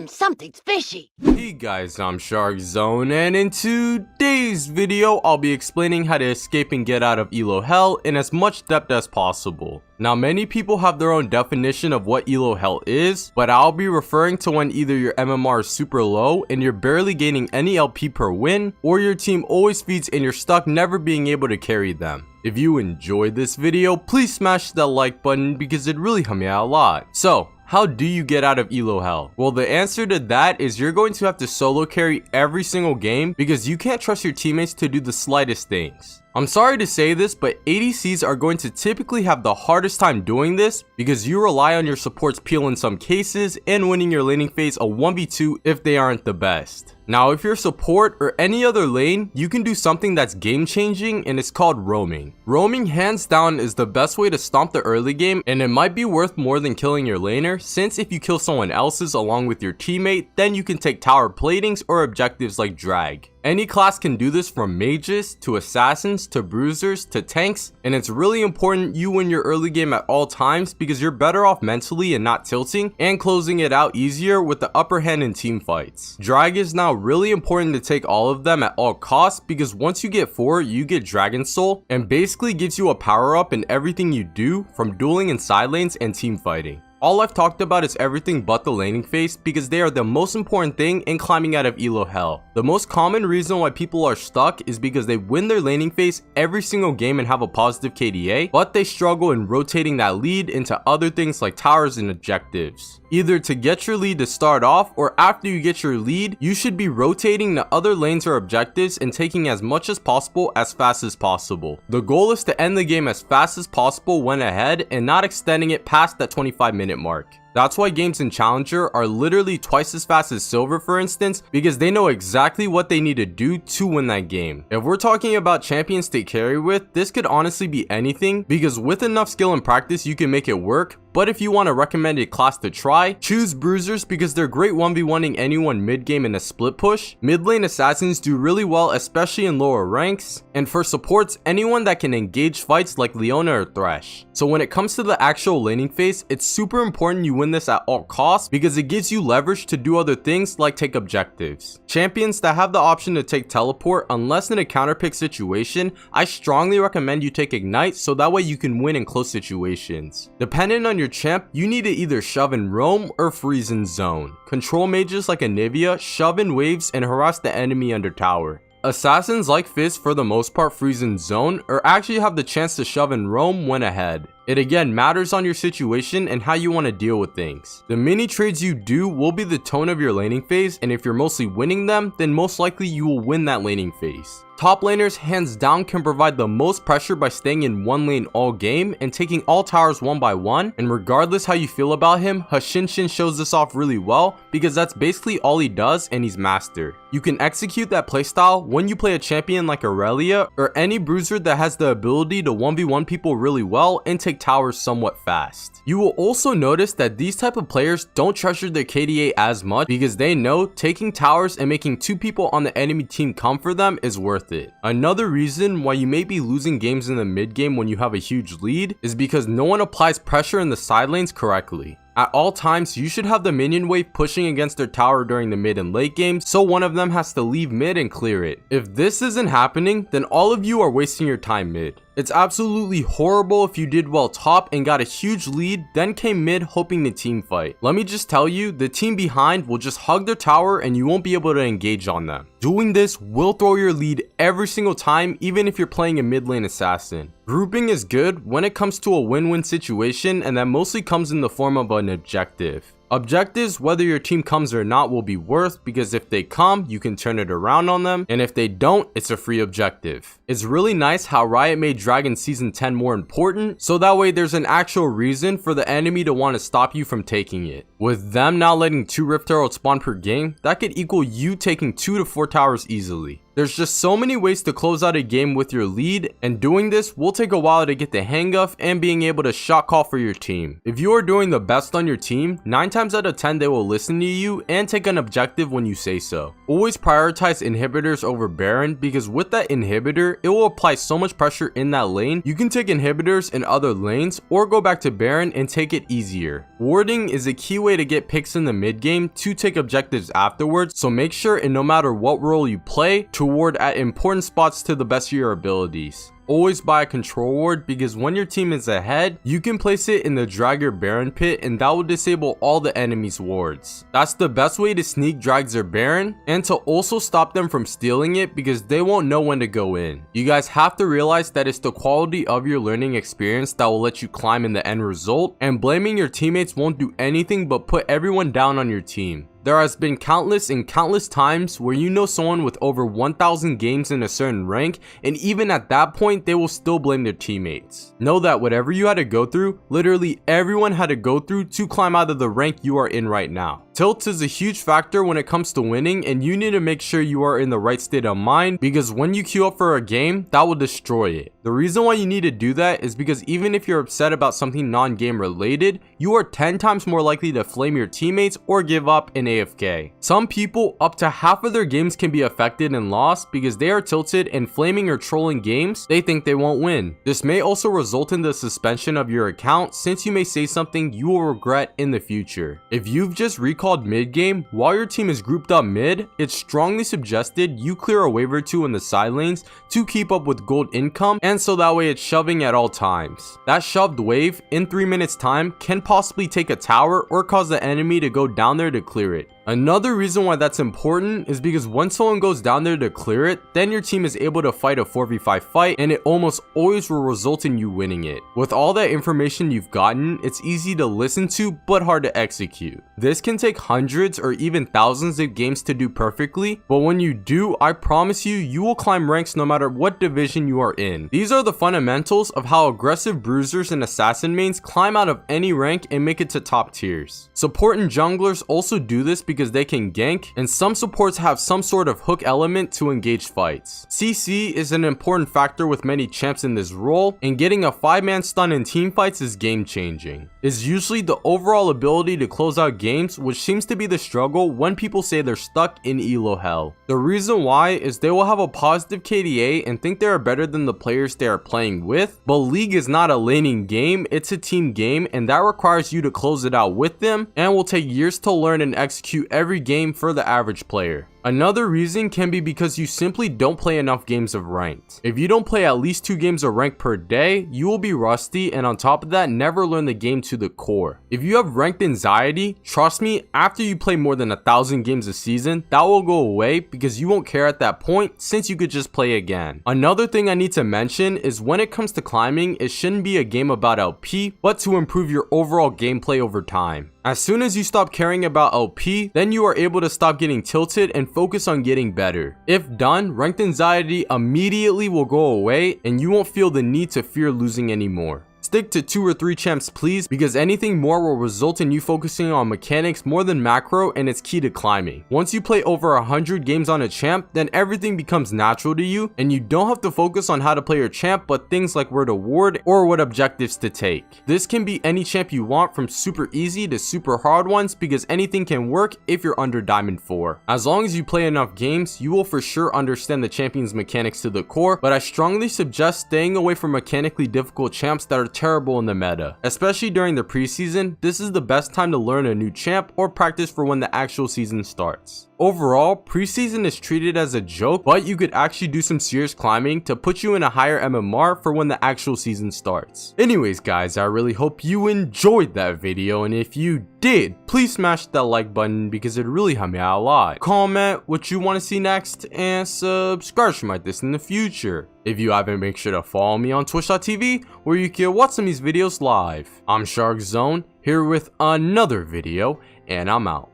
Something's fishy. Hey guys, I'm Shark Zone, and in today's video, I'll be explaining how to escape and get out of ELO hell in as much depth as possible. Now, many people have their own definition of what ELO hell is, but I'll be referring to when either your MMR is super low and you're barely gaining any LP per win, or your team always feeds and you're stuck never being able to carry them. If you enjoyed this video, please smash that like button because it really helped me out a lot. So, how do you get out of ELO hell? Well, the answer to that is you're going to have to solo carry every single game because you can't trust your teammates to do the slightest things. I'm sorry to say this, but ADCs are going to typically have the hardest time doing this because you rely on your support's peel in some cases and winning your laning phase a 1v2 if they aren't the best. Now, if you're support or any other lane, you can do something that's game changing and it's called roaming. Roaming hands down is the best way to stomp the early game, and it might be worth more than killing your laner, since if you kill someone else's along with your teammate, then you can take tower platings or objectives like drag. Any class can do this, from mages to assassins to bruisers to tanks, and it's really important you win your early game at all times because you're better off mentally and not tilting and closing it out easier with the upper hand in team fights. Drag is now really important to take all of them at all costs because once you get 4, you get Dragon Soul, and basically gives you a power up in everything you do, from dueling in side lanes and team fighting. All I've talked about is everything but the laning phase because they are the most important thing in climbing out of ELO hell. The most common reason why people are stuck is because they win their laning phase every single game and have a positive KDA, but they struggle in rotating that lead into other things like towers and objectives. Either to get your lead to start off, or after you get your lead, you should be rotating to other lanes or objectives and taking as much as possible as fast as possible. The goal is to end the game as fast as possible when ahead and not extending it past that 25-minute mark. That's why games in Challenger are literally twice as fast as Silver, for instance, because they know exactly what they need to do to win that game. If we're talking about champions to carry with, this could honestly be anything, because with enough skill and practice you can make it work. But if you want a recommended class to try, choose bruisers because they're great 1v1ing anyone mid-game in a split push. Mid-lane assassins do really well, especially in lower ranks. And for supports, anyone that can engage fights like Leona or Thresh. So when it comes to the actual laning phase, it's super important you win this at all costs because it gives you leverage to do other things like take objectives. Champions that have the option to take teleport, unless in a counter pick situation, I strongly recommend you take ignite so that way you can win in close situations. Depending on your champ, you need to either shove and roam or freeze and zone. Control mages like Anivia shove in waves and harass the enemy under tower. Assassins like Fizz for the most part freeze and zone, or actually have the chance to shove and roam when ahead. It again matters on your situation and how you want to deal with things. The mini trades you do will be the tone of your laning phase, and if you're mostly winning them, then most likely you will win that laning phase. Top laners hands down can provide the most pressure by staying in one lane all game and taking all towers one by one, and regardless how you feel about him, Hashinshin shows this off really well because that's basically all he does and he's master. You can execute that playstyle when you play a champion like Aurelia or any bruiser that has the ability to 1v1 people really well and take towers somewhat fast. You will also notice that these type of players don't treasure their KDA as much because they know taking towers and making 2 people on the enemy team come for them is worth it. Another reason why you may be losing games in the mid game when you have a huge lead is because no one applies pressure in the side lanes correctly. At all times, you should have the minion wave pushing against their tower during the mid and late game, so one of them has to leave mid and clear it. If this isn't happening, then all of you are wasting your time mid. It's absolutely horrible if you did well top and got a huge lead, then came mid hoping to team fight. Let me just tell you, the team behind will just hug their tower and you won't be able to engage on them. Doing this will throw your lead every single time, even if you're playing a mid lane assassin. Grouping is good when it comes to a win-win situation, and that mostly comes in the form of an objective. Objectives, whether your team comes or not, will be worth because if they come, you can turn it around on them, and if they don't, it's a free objective. It's really nice how Riot made Dragon Season 10 more important, so that way there's an actual reason for the enemy to want to stop you from taking it. With them now letting 2 Rift Heralds spawn per game, that could equal you taking 2 to 4 towers easily. There's just so many ways to close out a game with your lead, and doing this will take a while to get the hang of and being able to shot call for your team. If you are doing the best on your team, 9 times out of 10 they will listen to you and take an objective when you say so. Always prioritize inhibitors over Baron, because with that inhibitor, it will apply so much pressure in that lane. You can take inhibitors in other lanes or go back to Baron and take it easier. Warding is a key way to get picks in the mid game to take objectives afterwards, so make sure, and no matter what role you play, to ward at important spots to the best of your abilities. Always buy a control ward, because when your team is ahead, you can place it in the drag your Baron pit and that will disable all the enemy's wards. That's the best way to sneak drag their Baron and to also stop them from stealing it, because they won't know when to go in. You guys have to realize that it's the quality of your learning experience that will let you climb in the end result, and blaming your teammates won't do anything but put everyone down on your team. There has been countless times where you know someone with over 1,000 games in a certain rank, and even at that point they will still blame their teammates. Know that whatever you had to go through, literally everyone had to go through to climb out of the rank you are in right now. Tilt is a huge factor when it comes to winning, and you need to make sure you are in the right state of mind, because when you queue up for a game, that will destroy it. The reason why you need to do that is because even if you're upset about something non-game related, you are 10 times more likely to flame your teammates or give up in AFK. Some people, up to half of their games can be affected and lost because they are tilted and flaming or trolling games they think they won't win. This may also result in the suspension of your account, since you may say something you will regret in the future. If you've just recalled mid game while your team is grouped up mid, it's strongly suggested you clear a wave or two in the side lanes to keep up with gold income, and so that way it's shoving at all times. That shoved wave in 3 minutes time can possibly take a tower or cause the enemy to go down there to clear it. Another reason why that's important is because once someone goes down there to clear it, then your team is able to fight a 4v5 fight, and it almost always will result in you winning it. With all that information you've gotten, it's easy to listen to but hard to execute. This can take hundreds or even thousands of games to do perfectly, but when you do, I promise you, you will climb ranks no matter what division you are in. These are the fundamentals of how aggressive bruisers and assassin mains climb out of any rank and make it to top tiers. Support and junglers also do this because they can gank, and some supports have some sort of hook element to engage fights. CC is an important factor with many champs in this role, and getting a 5-man stun in team fights is game changing. It's usually the overall ability to close out games, which seems to be the struggle when people say they're stuck in ELO hell. The reason why is they will have a positive KDA and think they are better than the players they are playing with, but League is not a laning game, it's a team game, and that requires you to close it out with them, and will take years to learn and execute every game for the average player. Another reason can be because you simply don't play enough games of ranked. If you don't play at least 2 games of ranked per day, you will be rusty, and on top of that, never learn the game to the core. If you have ranked anxiety, trust me, after you play more than 1,000 games a season, that will go away because you won't care at that point, since you could just play again. Another thing I need to mention is when it comes to climbing, it shouldn't be a game about LP, but to improve your overall gameplay over time. As soon as you stop caring about LP, then you are able to stop getting tilted and focus on getting better. If done, ranked anxiety immediately will go away, and you won't feel the need to fear losing anymore. Stick to 2 or 3 champs please, because anything more will result in you focusing on mechanics more than macro, and it's key to climbing. Once you play over 100 games on a champ, then everything becomes natural to you, and you don't have to focus on how to play your champ, but things like where to ward or what objectives to take. This can be any champ you want, from super easy to super hard ones, because anything can work if you're under Diamond 4. As long as you play enough games, you will for sure understand the champion's mechanics to the core, but I strongly suggest staying away from mechanically difficult champs that are terrible in the meta. Especially during the preseason, this is the best time to learn a new champ or practice for when the actual season starts. Overall, preseason is treated as a joke, but you could actually do some serious climbing to put you in a higher MMR for when the actual season starts. Anyways guys, I really hope you enjoyed that video, and if you did, please smash that like button because it really helped me out a lot. Comment what you want to see next, and subscribe for my this in the future. If you haven't, make sure to follow me on twitch.tv where you can watch some of these videos live. I'm Shark Zone, here with another video, and I'm out.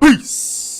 Peace!